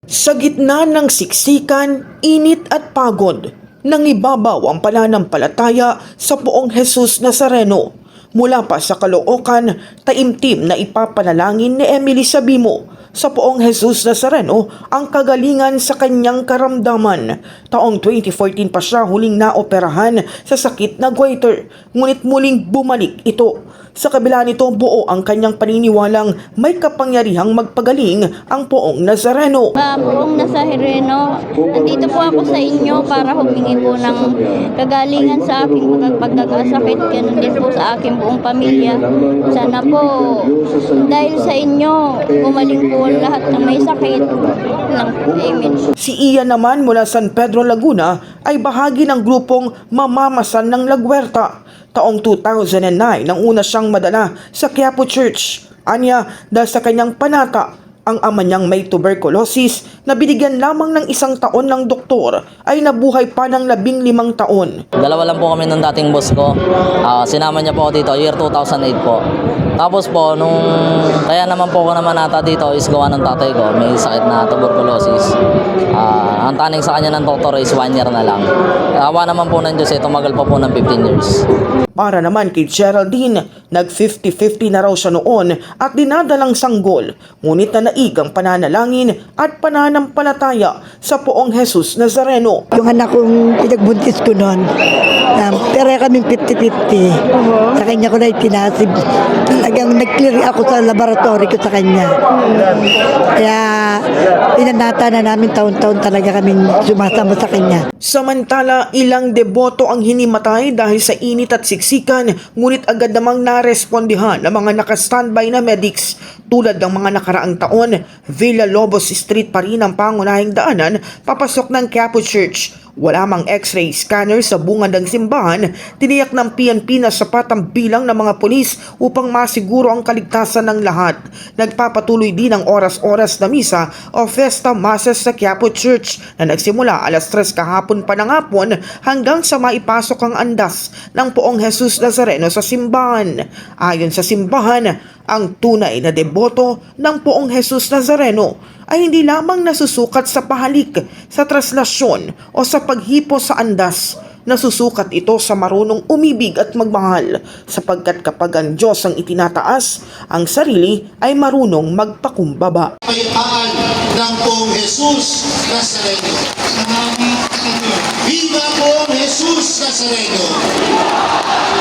Sa gitna ng siksikan, init at pagod, nangibabaw ang pananampalataya sa Poong Jesus Nazareno. Mula pa sa Caloocan, taimtim na ipapanalangin ni Emily Sabimo sa Poong Jesus Nazareno ang kagalingan sa kanyang karamdaman. Taong 2014 pa siya huling naoperahan sa sakit na goiter, ngunit muling bumalik ito. Sa kabila nito, buo ang kanyang paniniwalang may kapangyarihang magpagaling ang Poong Nazareno. Poong Nazareno, nandito po ako sa inyo para humingi po ng kagalingan sa aking pagkakasakit, ganun din po sa aking buong pamilya. Sana po, dahil sa inyo, gumaling po lahat ng may sakit. Amen. Si Ian naman mula San Pedro, Laguna ay bahagi ng grupong Mamamasan ng Laguerta. Taong 2009 nang una siyang madala sa Quiapo Church. Anya, dahil sa kanyang panata, ang ama niyang may tuberculosis na binigyan lamang ng 1 taon ng doktor ay nabuhay pa ng 15 taon. Dalawa lang po kami ng dating boss ko. Sinama niya po ako dito, year 2008 po. Tapos po, kaya naman po ako naman nata dito is gawa ng tatay ko. May sakit na tuberculosis. Ang taning sa kanya ng doktor is 1 year na lang. Awa naman po ng Diyos, tumagal pa po ng 15 years. Para naman kay Geraldine, nag 50-50 na raw siya noon at dinadalang sanggol, ngunit nanaig ang pananalangin at pananampalataya sa Poong Jesus Nazareno. Yung anak kong pinagbuntis ko noon, pero kaming 50-50. Sa kanya ko na itinasib. Talagang nag-clear ako sa laboratory ko sa kanya. Kaya pinanata na namin taon-taon talaga kaming sumasama sa kanya. Samantala, ilang deboto ang hinimatay dahil sa init at siksikan, ngunit agad namang narespondihan ng mga naka-standby na medics. Tulad ng mga nakaraang taon, Villalobos Street pa rin ang pangunahing daanan papasok ng Quiapo Church. Wala mang x-ray scanner sa bungad ng simbahan, tiniyak ng PNP na sapat ang bilang ng mga pulis upang masiguro ang kaligtasan ng lahat. Nagpapatuloy din ang oras-oras na misa o Fiesta Masses sa Quiapo Church na nagsimula alas 3 kahapon pa ng hapon hanggang sa maipasok ang andas ng Poong Jesus Nazareno sa simbahan. Ayon sa simbahan, ang tunay na deboto ng Poong Jesus Nazareno ay hindi lamang nasusukat sa pahalik, sa traslasyon o sa paghipo sa andas. Nasusukat ito sa marunong umibig at magmahal, sapagkat kapag ang Diyos ang itinataas, ang sarili ay marunong magpakumbaba. Kapayapaan ng Poong Jesus Nazareno. Viva Poong Jesus Nazareno!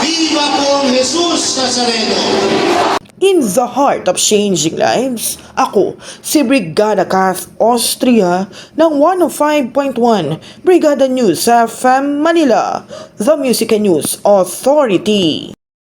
Viva Poong Jesus Nazareno! In the heart of changing lives, ako si Brigada Kath Austria ng 105.1 Brigada News FM Manila, The Music and News Authority.